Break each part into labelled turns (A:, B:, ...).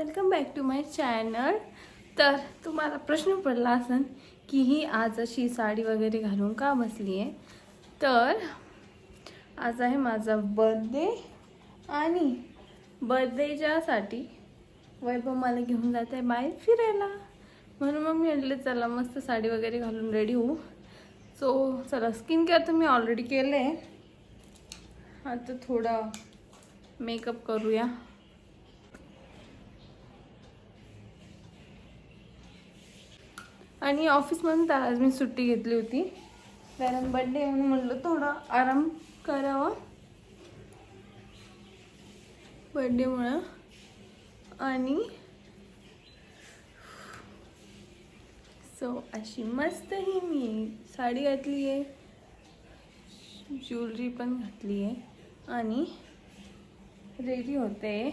A: Welcome back to my channel. तर तुम्हाला प्रश्न पडला असेल की ही आज अशी साडी वगैरे घालून का बसली आहे. तर आज आहे माझा बर्थडे आणि बर्थडेच्यासाठी वैभव मला घेऊन जात आहे बाहेर फिरायला. म्हणून मग मी म्हटलं चला मस्त साडी वगैरे घालून रेडी होऊ. सो चला, स्किन केअर तर मी ऑलरेडी केलं आहे. आता थोडा मेकअप करूया. आणि ऑफिसमधून तर आज मी सुट्टी घेतली होती कारण बर्थडे म्हणून म्हटलं थोडा आराम करावा बर्थडेमुळं. आणि सो अशी मस्त ही मी साडी घातली आहे, ज्वेलरी पण घातली आहे आणि रेडी होते.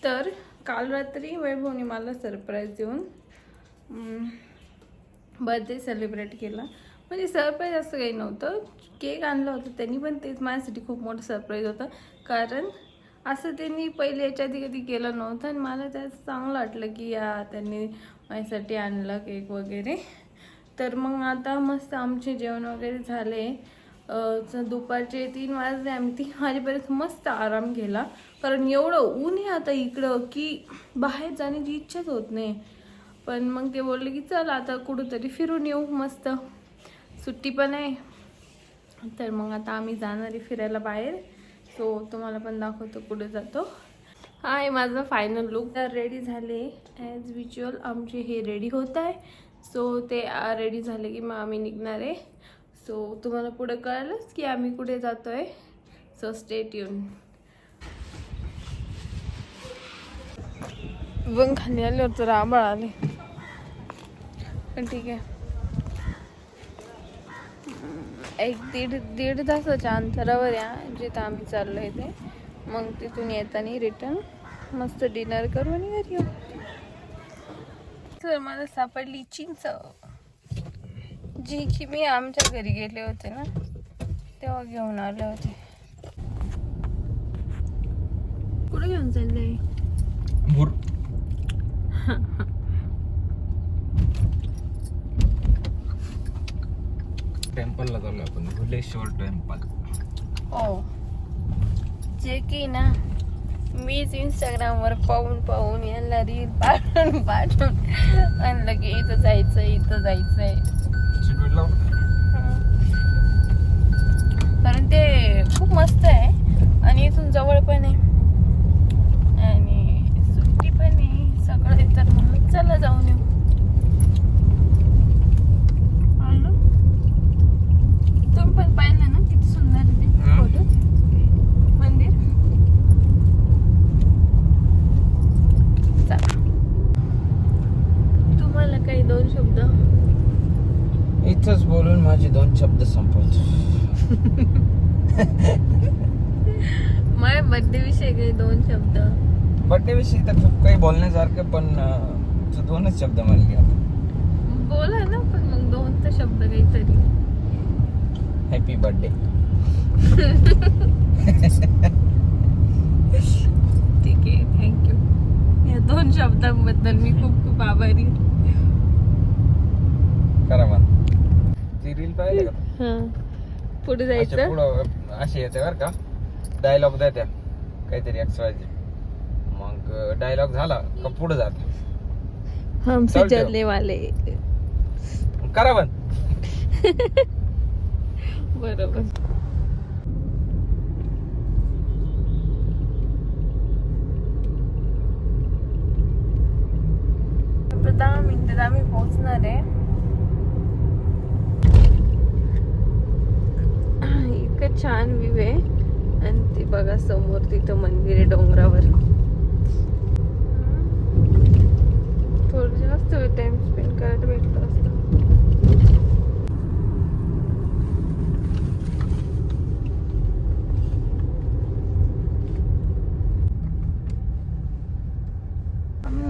A: तर काल रात्री वैभवने मला सरप्राईज देऊन बर्थडे सेलिब्रेट केला. म्हणजे सरप्राईज असं काही नव्हतं, केक आणला होता त्यांनी, पण तेच माझ्यासाठी खूप मोठं सरप्राईज होतं. कारण असं त्यांनी पहिले याच्या आधी कधी केलं नव्हतं आणि मला त्याचं चांगलं वाटलं की त्यांनी माझ्यासाठी आणलं केक वगैरे. तर मग आता मस्त आमचे जेवण वगैरे झाले. दुपारचे 3 वाजले, आम्ही 3 वाजेपर्यंत मस्त आराम केला. कारण एवढं ऊन आहे आता इकडं की बाहेर जाण्याची इच्छाच होत नाही. पण मग ते बोलले की चल आता कुठंतरी फिरून येऊ, मस्त सुट्टी पण आहे. तर मग आता आम्ही जाणार आहे फिरायला बाहेर. सो तुम्हाला पण दाखवतो कुठे जातो. हा आहे माझा फायनल लुक. तर रेडी झाले ॲज युज्युअल, आमचे हे रेडी होत आहे. सो ते रेडी झाले की मग आम्ही निघणार आहे. सो तुम्हाला पुढे कळलंच की आम्ही कुठे जातो आहे. So stay tune. पण खाली आल्यावर तर आंबळ आले, पण ठीक आहे. एक दीड तासाच्या अंतरावर या जिथं आम्ही चाललो आहे ते. मग तिथून येताना रिटर्न मस्त डिनर करू आणि घरी येऊ. तर मला सापडली चिंच, जी की मी आमच्या घरी गेले होते ना तेव्हा घेऊन आले होते. कुठे घेऊन चालले?
B: टेम्पलला चाललो आपण, भुलेश्वर टेम्पल.
A: हो, जे की ना मीच इंस्टाग्रामवर पाहून यांना रील पाठवून आणलं की इथं जायचंय इथं जायचंय. कारण ते खूप मस्त आहे आणि इथून जवळ पण आहे आणि सुट्टी पण आहे सगळं. तर मग चला जाऊन येऊ. तुम्ही पण पाहिलं ना किती सुंदर आहे फोटो मंदिर. तुम्हाला काही 2 शब्द
B: इथंच बोलून माझे 2 शब्द संपवतो.
A: माझ्या बर्थडे विषयी काही 2 शब्द.
B: बर्थडे विषयी तर खूप काही बोलण्यासारखं, पण तू 2च शब्द म्हणली.
A: बोला ना, पण मग 2 तर शब्द काहीतरी.
B: Happy birthday.
A: ठीक आहे, थँक्यू. या 2 शब्दांबद्दल मी खूप खूप आभारी.
B: करा मन ती रील पाहिली का?
A: पुढे जायचं.
B: पुढं अशी येते बरं का, डायलॉग द्या काहीतरी XYZ. मग डायलॉग झाला का पुढे जात
A: हमसे चलने वाले.
B: करा मन.
A: बरोबर. आता 10 मिनिटात आम्ही पोहोचणार आहे. इतकं छान व्ह्यू आहे आणि ते बघा समोर तिथं मंदिर आहे डोंगरावर. थोडं जास्त वेळ टाइम स्पेंड करायला भेटलं असतं.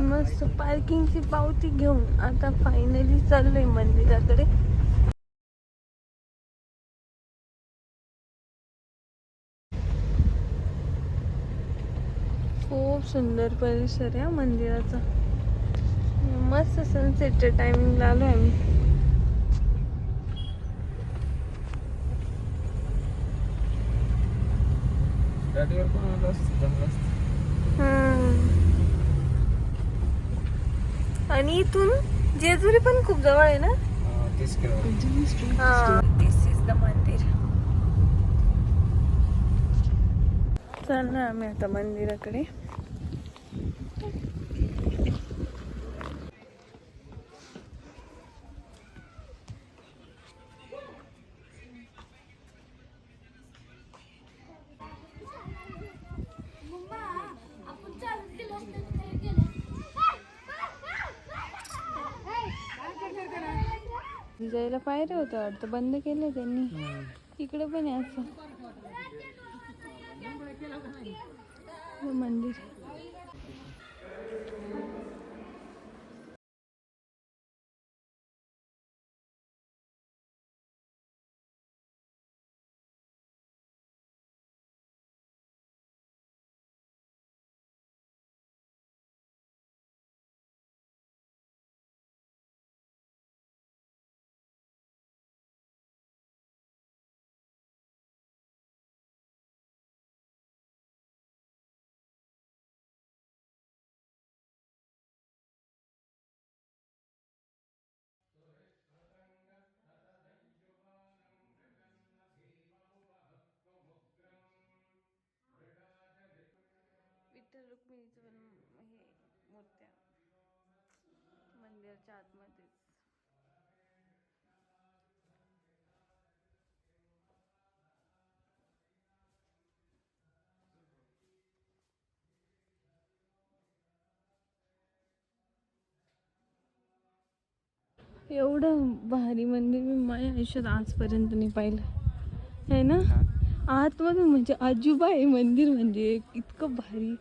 A: मस्त पार्किंगची पावती घेऊन आता फायनली चाललोय मंदिराकडे. खूप सुंदर परिसर आहे मंदिराचा. मस्त सनसेटच्या टायमिंगला आलो आम्ही.
B: गाडीवर पण आलं असतं जमलं असतं.
A: आणि इथून जेजुरी पण खूप जवळ आहे ना.
B: 30 किलोमीटर.
A: हा, दिस इज द मंदिर. चाललो आम्ही आता मंदिराकडे. जायला पायऱ्या होत्या वाटतं, बंद केलं त्यांनी. इकडे पण आहे असं मंदिर. विठ्ठल रुक्मिणीचं पण हे मूर्त्या मंदिराच्या आतमध्येच. एवढं भारी मंदिर मी माझ्या आयुष्यात आजपर्यंत नाही पाहिलं आहे ना. आतमधून म्हणजे आजूबा आहे मंदिर, म्हणजे इतकं भारी,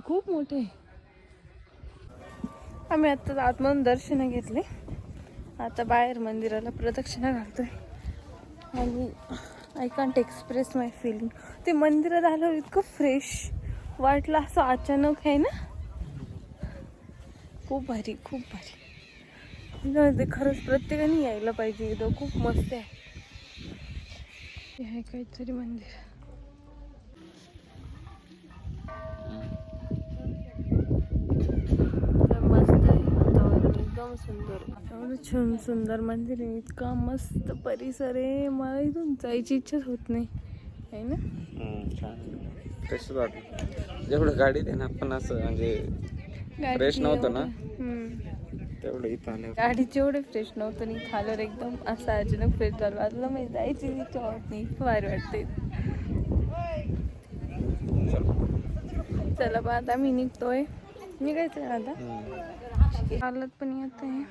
A: खूप मोठं आहे. आम्ही आता आतमधून दर्शन घेतले. आता बाहेर मंदिराला प्रदक्षिणा घालतोय आणि I can't express my feeling. ते मंदिरात आल्यावर इतकं फ्रेश वाटलं, असं अचानक आहे ना. खूप भारी, खूप भारी. ते खरंच प्रत्येकाने यायला पाहिजे इथं, खूप मस्त आहे. हे आहे काहीतरी मंदिर. मस्त आहे वातावरण, एकदम सुंदर. एवढं छान सुंदर मंदिर आहे, इतका मस्त परिसर आहे. मला इथून जायची इच्छाच होत नाही आहे ना.
B: फ्रेश वाटलं जेवढं गाडीत आहे ना आपण, असं म्हणजे फ्रेश नव्हतं ना तेवढं इथं आलं.
A: गाडी जेवढे फ्रेश नव्हतं नाही, खाल्यावर एकदम असं अचानक फ्रेश झालं. वाटलं मी जायची इच्छा होत नाही, भारी वाटते. चला बा आता मी निघतोय. निघायचं आता, चालत पण येत आहे.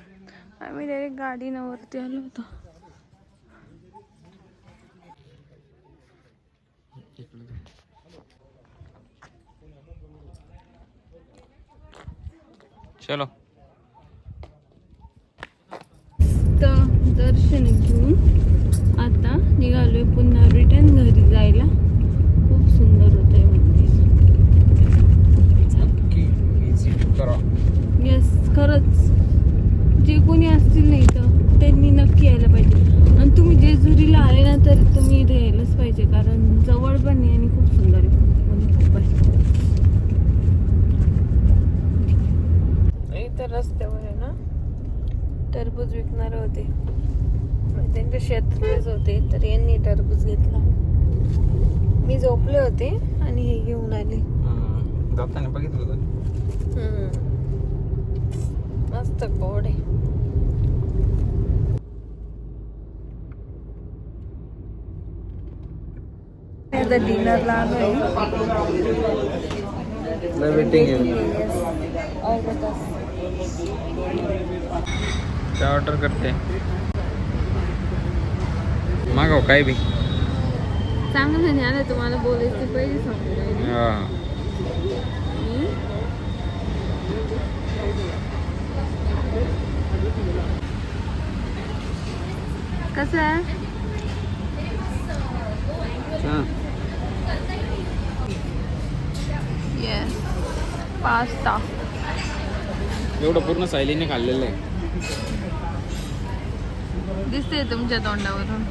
A: आम्ही डायरेक्ट गाडीवरती आलो होतो.
B: चलो
A: दर्शन घेऊन आता निघालोय पुन्हा रिटर्न घरी जायला. खूप सुंदर होत आहे मंदिर. येस, खरंच जे कोणी असतील नाही तर त्यांनी नक्की यायला पाहिजे. आणि तुम्ही जेजुरीला आले ना तर तुम्ही इथे यायलाच पाहिजे, कारण जवळ पण नाही आणि खूप सुंदर आहे. खूप इथं रस्त्यावर आहे ना टरबूज विकणारे होते, त्यांच्या शेतातलेच होते, तर यांनी टरबूज घेतला. मी झोपले होते आणि हे घेऊन आले.
B: जाताना बघितलं होतं.
A: मस्त गोड आहे. आता डिनरला आलोय.
B: ऑर्डर करते, मागव काय बी
A: चांगलं नाही आलं तुम्हाला बोलायचं पहिले सांगू राहिले. कसं आहे? पास्ता.
B: एवढं पूर्ण सायलीने खाल्लेलं आहे.
A: दिसते तुमच्या तोंडावरून.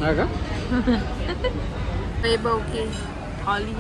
B: हा का?
A: वैभव के ऑली.